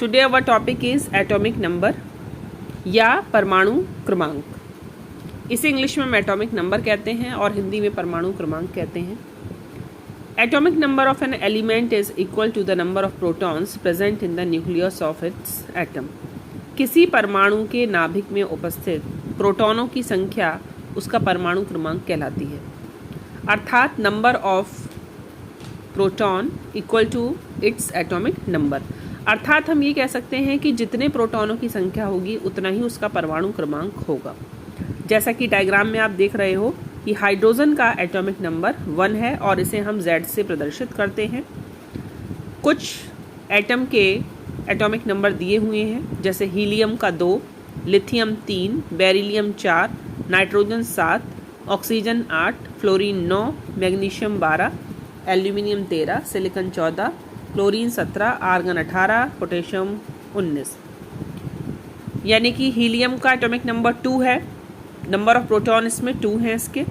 Today our topic is atomic number या परमाणु क्रमांक। इसे इंग्लिश में हम एटॉमिक नंबर कहते हैं और हिंदी में परमाणु क्रमांक कहते हैं। Atomic number of an element is equal to the number of protons present in the nucleus of its atom. किसी परमाणु के नाभिक में उपस्थित प्रोटॉनों की संख्या उसका परमाणु क्रमांक कहलाती है। अर्थात number of proton equal to its atomic number. अर्थात हम ये कह सकते हैं कि जितने प्रोटॉनों की संख्या होगी उतना ही उसका परमाणु क्रमांक होगा। जैसा कि डायग्राम में आप देख रहे हो कि हाइड्रोजन का एटॉमिक नंबर 1 है और इसे हम Z से प्रदर्शित करते हैं। कुछ एटम के एटॉमिक नंबर दिए हुए हैं, जैसे हीलियम का 2, lithium 3, beryllium 4, nitrogen 7, oxygen 8, fluorine 9, magnesium 12, aluminium 13, silicon 14, chlorine 17, argon 18, potassium 19। यानी कि हीलियम का एटॉमिक नंबर 2 है, नंबर ऑफ प्रोटॉन इसमें 2 हैं इसके।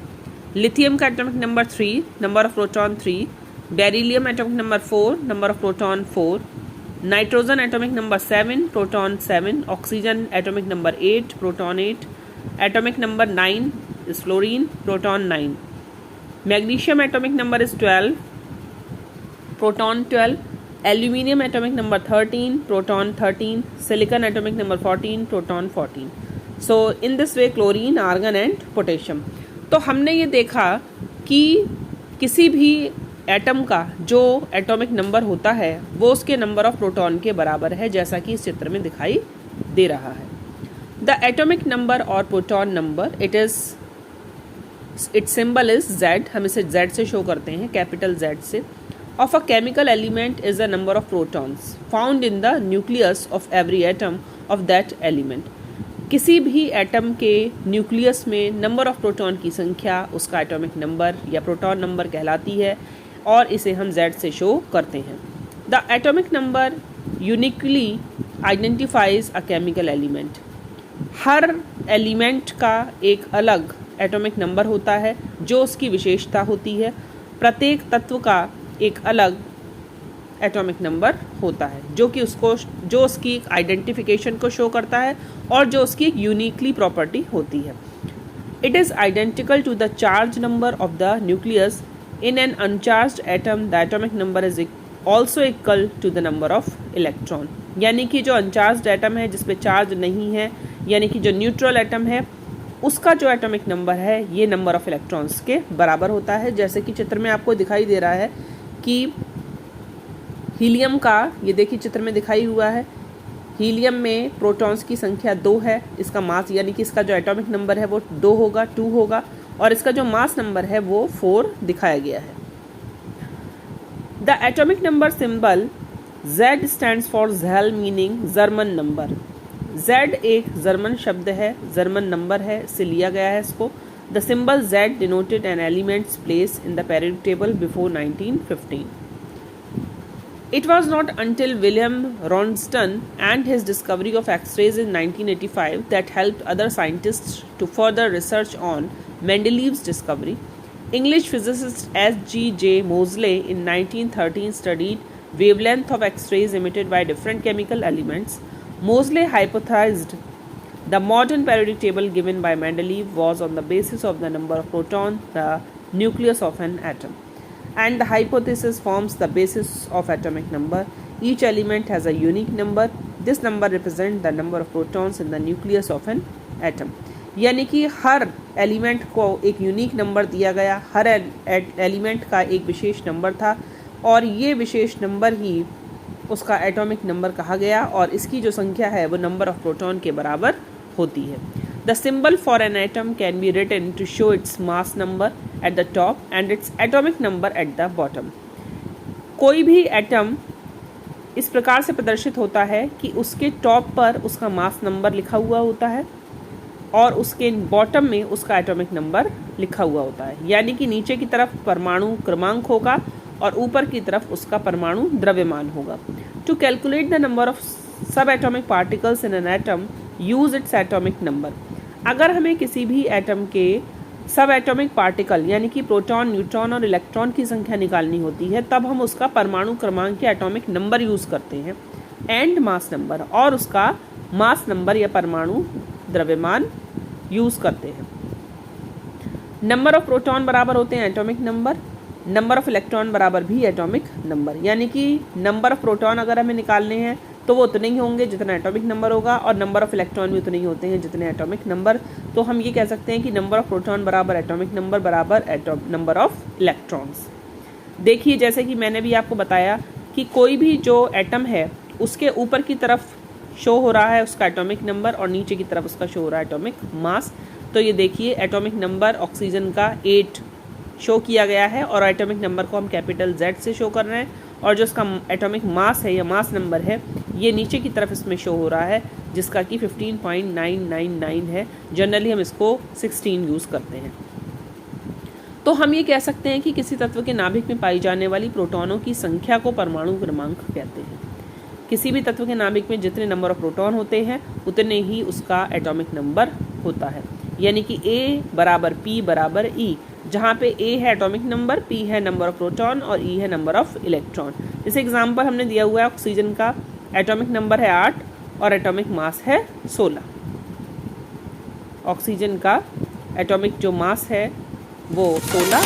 लिथियम का atomic number 3, number of proton 3। Beryllium atomic number 4, number of proton 4। Nitrogen atomic number 7, proton 7। Oxygen atomic number 8, proton 8। Atomic number 9 is fluorine, proton 9। Magnesium atomic number is 12, proton 12। Aluminium atomic number 13, proton 13। Silicon atomic number 14, proton 14। So in this way chlorine, argon and potassium. तो हमने ये देखा कि किसी भी atom का जो atomic number होता है वो उसके नंबर ऑफ प्रोटॉन के बराबर है, जैसा कि इस चित्र में दिखाई दे रहा है। द एटॉमिक नंबर और proton number it's symbol is Z। हम इसे Z से शो करते हैं, कैपिटल Z से। of a chemical element is the number of protons found in the nucleus of every atom of that element। किसी भी atom के न्यूक्लियस में नंबर ऑफ प्रोटॉन की संख्या उसका एटॉमिक नंबर या प्रोटॉन नंबर कहलाती है और इसे हम Z से शो करते हैं। The atomic number uniquely identifies a chemical element. Her element का एक अलग एटॉमिक नंबर होता है जो उसकी विशेषता होती है। प्रत्येक तत्व का एक अलग एटॉमिक नंबर होता है जो उसकी आइडेंटिफिकेशन को शो करता है और जो उसकी एक यूनिकली प्रॉपर्टी होती है। It is identical to the charge number of the nucleus in an uncharged atom. The atomic number is also equal to the number of electron. यानी कि जो अनचार्ज्ड एटम है जिसपे चार्ज नहीं है, यानी कि जो न्यूट्रल एटम है, उसका जो एटॉमिक नंबर है ये नंबर ऑफ इलेक्ट्रॉन्स के बराबर होता है। जैसे कि चित्र में आपको दिखाई दे रहा है कि हीलियम का, ये देखिए चित्र में दिखाई हुआ है, हीलियम में प्रोटॉन्स की संख्या 2 है। इसका मास यानी कि इसका जो एटॉमिक नंबर है वो 2 होगा और इसका जो मास नंबर है वो 4 दिखाया गया है। The atomic number symbol Z stands for gel, meaning German number. Z एक जर्मन शब्द है, जर्मन नंबर है, इससे लिया गया है इसको। The symbol Z denoted an element's place in the periodic table before 1915. It was not until William Röntgen and his discovery of X-rays in 1985 that helped other scientists to further research on Mendeleev's discovery. English physicist S.G.J. Moseley in 1913 studied wavelength of X-rays emitted by different chemical elements. Moseley hypothesized the modern periodic table given by Mendeleev was on the basis of the number of protons, the nucleus of an atom, and the hypothesis forms the basis of atomic number. Each element has a unique number. This number represents the number of protons in the nucleus of an atom. यानी कि हर element को एक unique number दिया गया, हर element का एक विशेष number था और ये विशेष नंबर ही उसका एटॉमिक नंबर कहा गया और इसकी जो संख्या है वो नंबर ऑफ प्रोटॉन के बराबर होती है। The symbol for an atom can be written to show its mass number at the top and its atomic number at the bottom. कोई भी एटम इस प्रकार से प्रदर्शित होता है कि उसके टॉप पर उसका मास नंबर लिखा हुआ होता है और उसके बॉटम में उसका एटॉमिक नंबर लिखा हुआ होता है। यानी कि नीचे की तरफ परमाणु क्रमांक होगा और ऊपर की तरफ उसका परमाणु द्रव्यमान होगा। To calculate the number of subatomic particles in an atom use its atomic number. अगर हमें किसी भी एटम के सब एटॉमिक पार्टिकल यानी कि प्रोटॉन, न्यूट्रॉन और इलेक्ट्रॉन की संख्या निकालनी होती है तब हम उसका परमाणु क्रमांक या एटॉमिक नंबर यूज करते हैं। एंड मास नंबर, और उसका मास नंबर या परमाणु द्रव्यमान यूज करते हैं। नंबर ऑफ प्रोटॉन बराबर होते हैं atomic number, number of electron बराबर भी एटॉमिक नंबर, यानी कि नंबर ऑफ प्रोटॉन अगर हमें निकालने हैं तो वो उतने ही होंगे जितना एटॉमिक नंबर होगा, और नंबर ऑफ इलेक्ट्रॉन भी उतने ही होते हैं जितने एटॉमिक नंबर। तो हम ये कह सकते हैं कि नंबर ऑफ प्रोटॉन बराबर एटॉमिक नंबर बराबर नंबर ऑफ इलेक्ट्रॉन्स। देखिए जैसे कि मैंने भी आपको बताया कि कोई भी जो एटम है उसके ऊपर की तरफ शो हो रहा है उसका एटॉमिक नंबर और नीचे की तरफ उसका शो हो रहा है एटॉमिक मास। तो ये देखिए एटॉमिक नंबर ऑक्सीजन का 8 शो किया गया है और एटॉमिक नंबर को हम कैपिटल Z से शो कर रहे हैं, और जो इसका एटॉमिक मास है या मास नंबर है ये नीचे की तरफ इसमें शो हो रहा है जिसका कि 15.999 है। जनरली हम इसको 16 यूज़ करते हैं। तो हम ये कह सकते हैं कि किसी तत्व के नाभिक में पाई जाने वाली प्रोटॉनों की संख्या को परमाणु क्रमांक कहते हैं। किसी भी तत्व के नाभिक में जितने नंबर ऑफ प्रोटॉन होते हैं उतने ही उसका एटॉमिक नंबर होता है, यानी कि A बराबर P बराबर E, जहाँ पे A है एटॉमिक नंबर, P है नंबर ऑफ प्रोटॉन और E है नंबर ऑफ इलेक्ट्रॉन। जैसे एग्जांपल हमने दिया हुआ है ऑक्सीजन का एटॉमिक नंबर है 8 और एटॉमिक मास है 16। ऑक्सीजन का एटॉमिक जो मास है वो 16